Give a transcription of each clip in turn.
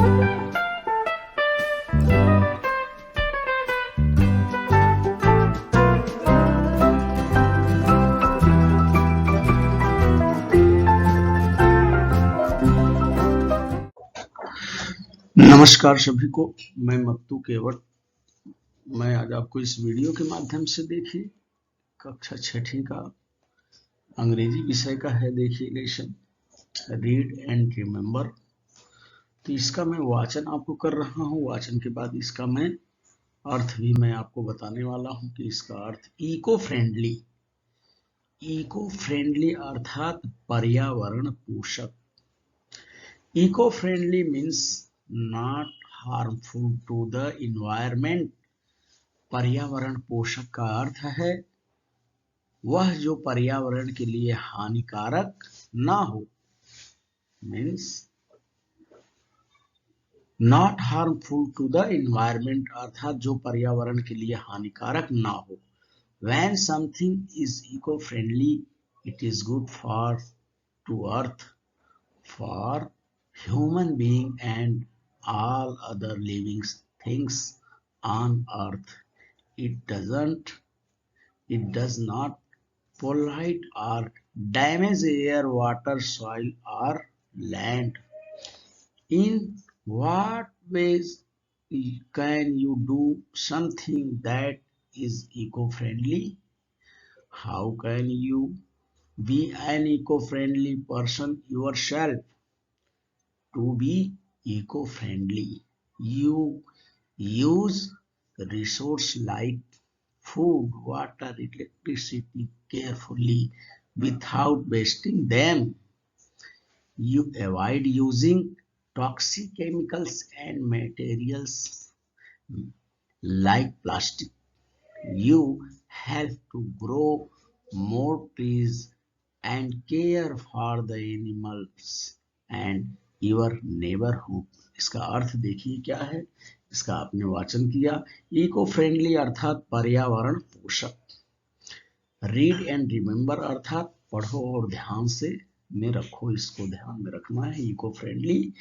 नमस्कार सभी को, मैं मत्तू केवट। मैं आज आपको इस वीडियो के माध्यम से देखिए कक्षा छठी का अंग्रेजी विषय का है, देखिए लेसन रीड एंड रिमेम्बर। तो इसका मैं वाचन आपको कर रहा हूँ। वाचन के बाद इसका मैं अर्थ भी मैं आपको बताने वाला हूँ कि इसका अर्थ इको फ्रेंडली। इको फ्रेंडली अर्थात पर्यावरण पोषक। Eco friendly means not harmful to the environment. पर्यावरण पोषक का अर्थ है वह जो पर्यावरण के लिए हानिकारक ना हो, means not harmful to the environment अर्थात जो पर्यावरण के लिए हानिकारक ना हो। When something is eco-friendly, it is good to earth, for human being and all other living things on earth. It does not pollute or damage air, water, soil or land. In what ways can you do something that is eco-friendly? How can you be an eco-friendly person yourself? To be eco-friendly, you use resources like food, water, electricity carefully without wasting them. You avoid using toxic chemicals and materials like plastic. You have to grow more trees and care for the animals and your neighborhood. इसका अर्थ देखिए क्या है। इसका आपने वाचन किया। Eco friendly अर्थात पर्यावरण पोषक। रीड एंड रिमेम्बर अर्थात पढ़ो और ध्यान से में रखो, इसको ध्यान में रखना है। इको फ्रेंडली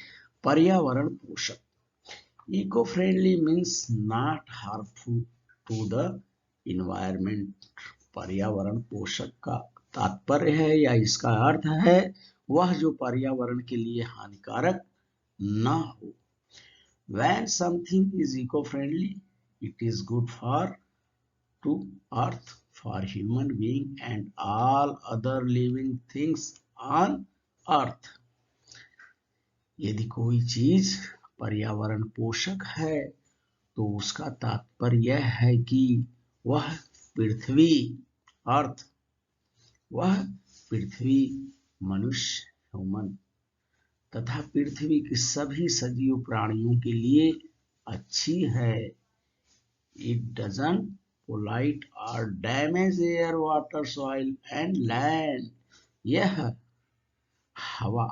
पर्यावरण पोषक। Eco friendly means not harmful to the environment. पर्यावरण पोषक का तात्पर्य है या इसका अर्थ है वह जो पर्यावरण के लिए हानिकारक ना हो। When something is eco-friendly, it is good to earth, for human being and all other living things on earth. यदि कोई चीज पर्यावरण पोषक है तो उसका तात्पर्य यह है कि वह पृथ्वी, अर्थ, वह पृथ्वी, मनुष्य, ह्यूमन तथा पृथ्वी के सभी सजीव प्राणियों के लिए अच्छी है। It doesn't pollute or damage air, water, soil and land. यह हवा,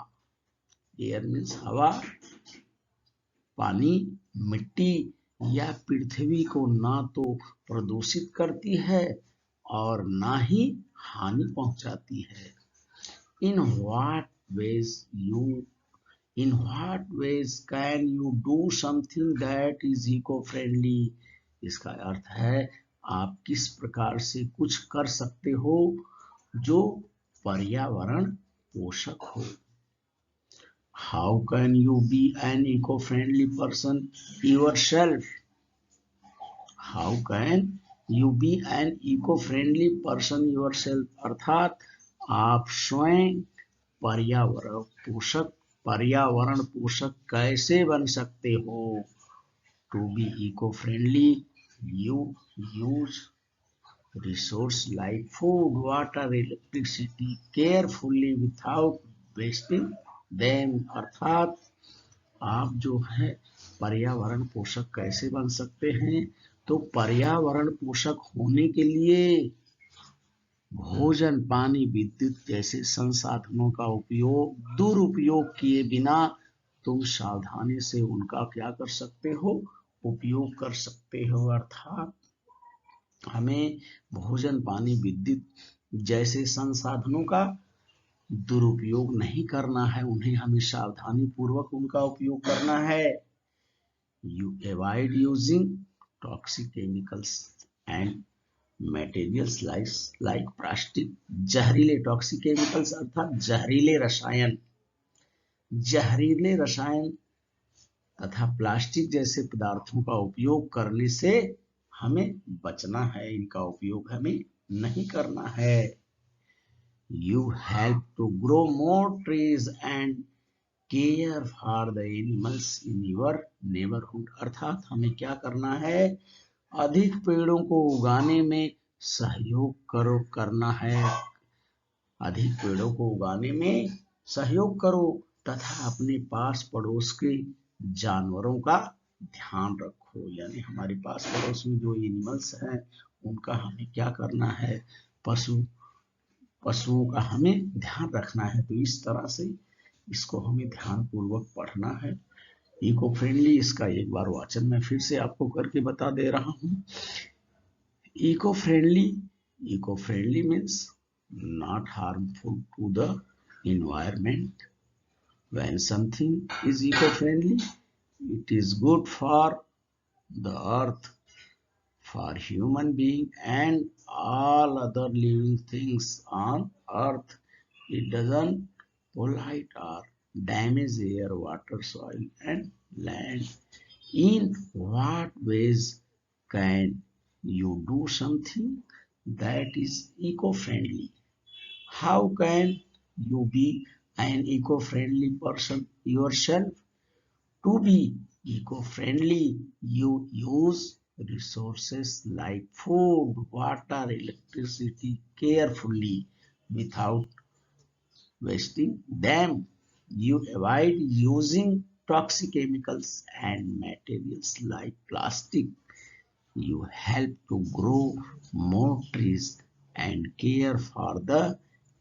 एयर मीन्स हवा, पानी, मिट्टी या पृथ्वी को ना तो प्रदूषित करती है और ना ही हानि पहुंचाती है। In what ways can you do something that is eco-friendly? इसका अर्थ है आप किस प्रकार से कुछ कर सकते हो जो पर्यावरण पोषक हो। How can you be an eco-friendly person yourself? How can you be an eco-friendly person yourself? अर्थात आप स्वयं पर्यावरण पोषक कैसे बन सकते हो। To be eco-friendly, you use resources like food, water, electricity carefully without wasting them. अर्थात आप जो है पर्यावरण पोषक कैसे बन सकते हैं, तो पर्यावरण पोषक होने के लिए भोजन, पानी, विद्युत जैसे संसाधनों का दुरुपयोग किए बिना तुम सावधानी से उनका क्या कर सकते हो, उपयोग कर सकते हो। अर्थात हमें भोजन, पानी, विद्युत जैसे संसाधनों का दुरुपयोग नहीं करना है, उन्हें हमें सावधानी पूर्वक उनका उपयोग करना है। You avoid using toxic chemicals and materials like plastic. जहरीले टॉक्सिक केमिकल्स अर्थात जहरीले रसायन तथा प्लास्टिक जैसे पदार्थों का उपयोग करने से हमें बचना है, इनका उपयोग हमें नहीं करना है। You help to grow more trees and care for the animals in your neighborhood. अर्थात हमें क्या करना है, अधिक पेड़ों को उगाने में करना है, अधिक पेड़ों को उगाने में सहयोग करो तथा अपने पास पड़ोस के जानवरों का ध्यान रखो। यानी हमारे पास पड़ोस में जो एनिमल्स हैं उनका हमें क्या करना है, पशुओं का हमें ध्यान रखना है। तो इस तरह से इसको हमें ध्यान पूर्वक पढ़ना है। इको फ्रेंडली, इसका एक बार वाचन मैं फिर से आपको करके बता दे रहा हूं। Eco friendly means not harmful to the environment. When something is eco-friendly, it is good for the earth, for human being and all other living things on earth. It doesn't pollute or damage air, water, soil and land. In what ways can you do something that is eco-friendly? How can you be an eco-friendly person yourself? To be eco-friendly, you use resources like food, water, electricity carefully without wasting them. You avoid using toxic chemicals and materials like plastic. You help to grow more trees and care for the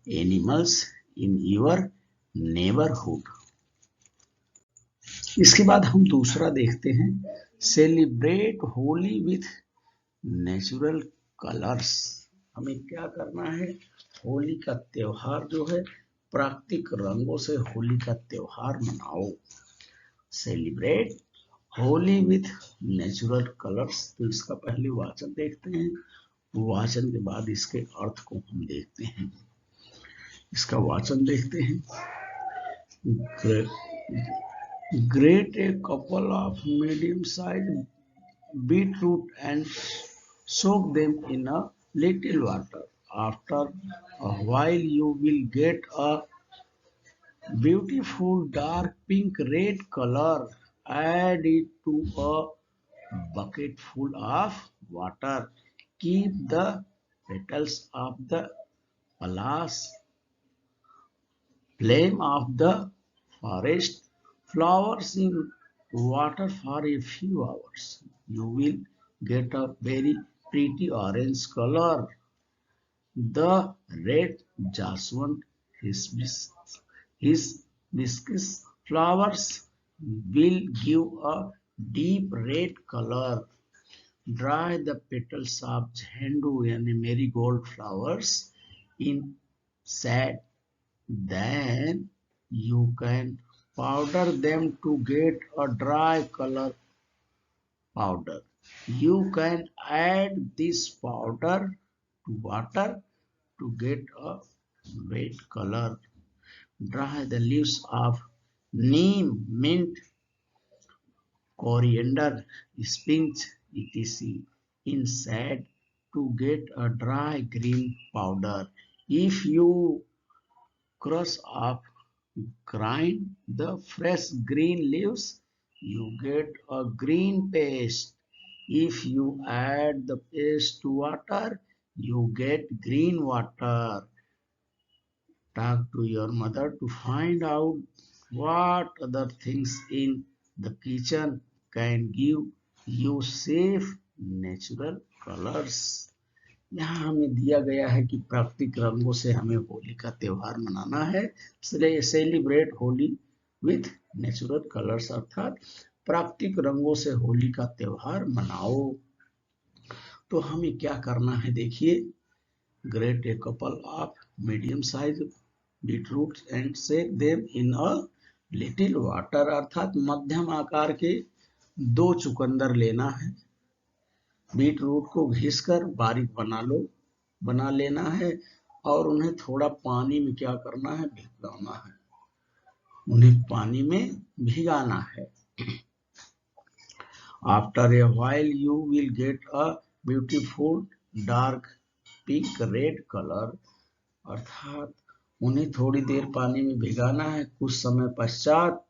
animals in your neighborhood. इसके बाद हम दूसरा देखते हैं, celebrate Holi with natural colours. हमें क्या करना है, होली का त्योहार जो है प्राकृतिक रंगों से होली का त्योहार मनाओ। Celebrate Holi with natural colours. तो इसका पहले वाचन देखते हैं, वाचन के बाद इसके अर्थ को हम देखते हैं। इसका वाचन देखते हैं। Grate a couple of medium-sized beetroot and soak them in a little water. After a while, you will get a beautiful dark pink red color. Add it to a bucket full of water. Keep the petals of the pallas flame of the forest flowers in water for a few hours. You will get a very pretty orange color. The red jasmine hibiscus flowers will give a deep red color. Dry the petals of Jhendu and marigold flowers in sand. Then you can powder them to get a dry color powder. You can add this powder to water to get a wet color. Dry the leaves of neem, mint, coriander, spinach, etc. in sand to get a dry green powder. If you crush up, grind the fresh green leaves, you get a green paste. If you add the paste to water, you get green water. Talk to your mother to find out what other things in the kitchen can give you safe natural colors. यहाँ हमें दिया गया है कि प्राकृतिक रंगों से हमें होली का त्योहार मनाना है। Celebrate Holi with natural colours, अर्थात प्राकृतिक रंगों से होली का त्योहार मनाओ। तो हमें क्या करना है, देखिए, grate a couple of medium size beetroot and soak them in a little water, अर्थात मध्यम आकार के 2 चुकंदर लेना है। बीटरूट को घिसकर बारीक बना लेना है और उन्हें थोड़ा पानी में क्या करना है, भिगोना है, उन्हें पानी में भिगाना है। After a while you will get a beautiful dark pink red color, अर्थात उन्हें थोड़ी देर पानी में भिगाना है, कुछ समय पश्चात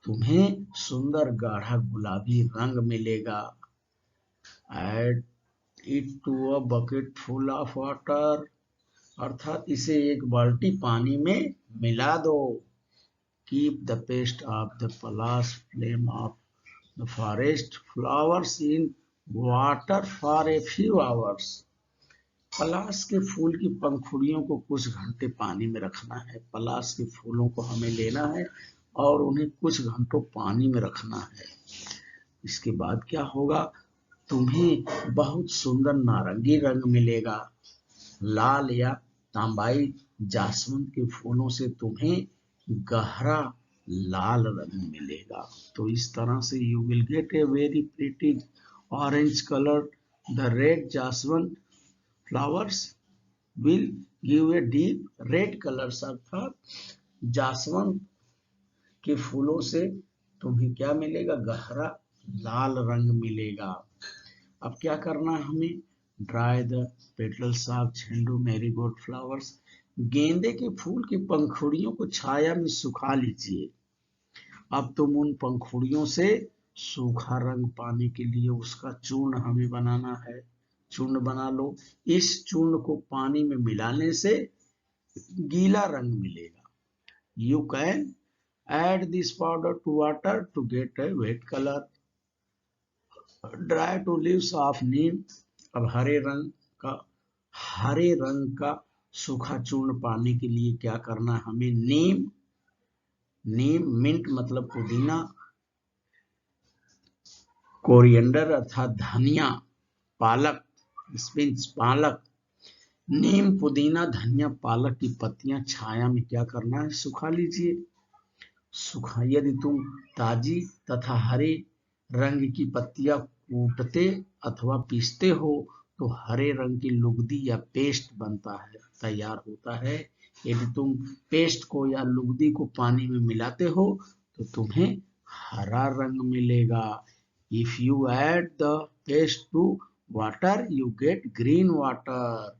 तुम्हें सुंदर गाढ़ा गुलाबी रंग मिलेगा। Add it to a bucket full of water, अर्थात इसे एक बाल्टी पानी में मिला दो। Keep the paste of the palace flame of the forest flowers in water for a few hours, पलाश के फूल की पंखुड़ियों को कुछ घंटे पानी में रखना है। पलाश के फूलों को हमें लेना है और उन्हें कुछ घंटों पानी में रखना है। इसके बाद क्या होगा, तुम्हें बहुत सुंदर नारंगी रंग मिलेगा। लाल या तांबाई जासवंत के फूलों से तुम्हें गहरा लाल रंग मिलेगा। तो इस तरह से you will get a very pretty orange colour. The red जासवंत flowers will give a deep red colours, अर्थात जासवंत के फूलों से तुम्हें क्या मिलेगा, गहरा लाल रंग मिलेगा। अब क्या करना है हमें, ड्राई द पेटल्स ऑफ झेंडू मैरीगोल्ड फ्लावर्स, गेंदे के फूल की पंखुड़ियों को छाया में सुखा लीजिए। अब तुम उन पंखुड़ियों से सूखा रंग पाने के लिए उसका चूर्ण हमें बनाना है। चूर्ण बना लो। इस चूर्ण को पानी में मिलाने से गीला रंग मिलेगा। You can add this powder to water to get a wet colour. Dry two leaves of neem, अब हरे रंग का सूखा चूर्ण पाने के लिए क्या करना है हमें, नीम मिंट मतलब पुदीना, कोरिएंडर अर्थात धनिया, पालक स्पिंच पालक, नीम पुदीना धनिया पालक की पत्तियां छाया में क्या करना है, सुखा लीजिए। यदि तुम ताजी तथा हरे रंग की पत्तियां कूटते अथवा पीसते हो तो हरे रंग की लुगदी या पेस्ट तैयार होता है। यदि तुम पेस्ट को या लुगदी को पानी में मिलाते हो तो तुम्हें हरा रंग मिलेगा। If you add the paste to water you get green water,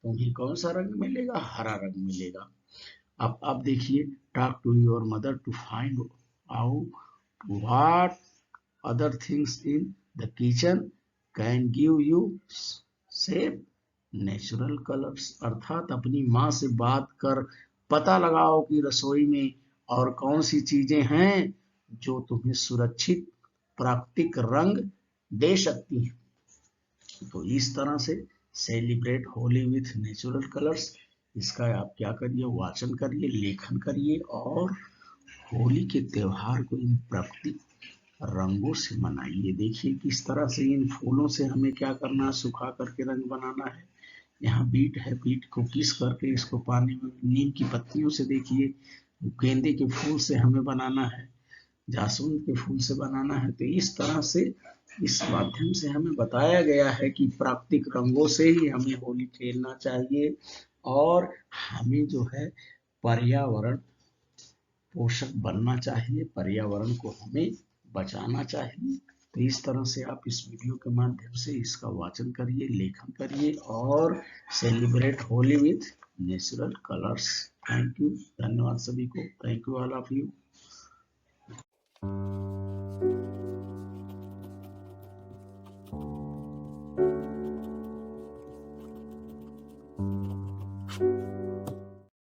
तुम्हें कौन सा रंग मिलेगा, हरा रंग मिलेगा। अब देखिए, talk to your mother to find out what other things in the kitchen can give you safe natural colours, अर्थात अपनी माँ से बात कर पता लगाओ कि रसोई में और कौन सी चीजें हैं जो तुम्हें सुरक्षित प्राकृतिक रंग दे सकती हैं। तो इस तरह से celebrate Holi with natural colours, इसका आप क्या करिए, वाचन करिए, लेखन करिए और होली के त्योहार को इन प्राकृतिक रंगों से मनाइए। देखिए किस तरह से इन फूलों से हमें क्या करना है, सुखा करके रंग बनाना है। यहाँ बीट है, बीट को किस करके इसको पानी में, नीम की पत्तियों से देखिए, गेंदे के फूल से हमें बनाना है, जासवंत के फूल से बनाना है। तो इस तरह से इस माध्यम से हमें बताया गया है कि प्राकृतिक रंगों से ही हमें होली खेलना चाहिए और हमें जो है पर्यावरण पोषक बनना चाहिए, पर्यावरण को हमें बचाना चाहिए। तो इस तरह से आप इस वीडियो के माध्यम से इसका वाचन करिए, लेखन करिए और celebrate Holi with natural colours. Thank you, धन्यवाद सभी को। Thank you all of you.